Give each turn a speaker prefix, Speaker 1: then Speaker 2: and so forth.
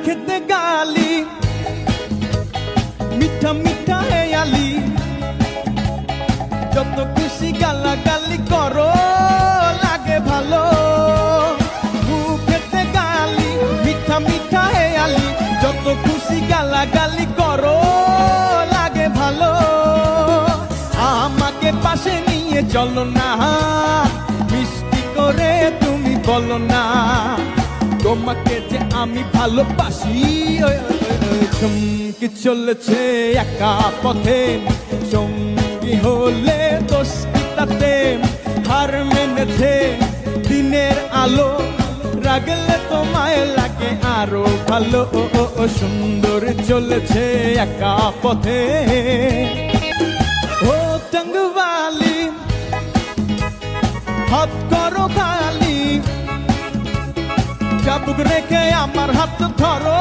Speaker 1: মুখেতে গালি মিঠা মিঠা হেয়ালি যত খুশি গালাগালি করো লাগে ভালো মুখেতে গালি মিঠা মিঠা হেয়ালি যত খুশি গালাগালি করো লাগে ভালো আমাকে পাশে নিয়ে চলো না মিষ্টি করে তুমি বলো না তোমাকে যে আমি ভালোবাসি চমকে চলেছে একা পথে সঙ্গী হলে দোষ কি তাতে হার মেনেছে দিনের আলো রাগলে তোমায় লাগে আরো ভালো সুন্দর চলেছে একা পথে ও টঙ্গওয়ালি হাত করো খালি চাবুক রেখে আমার হাত ধরো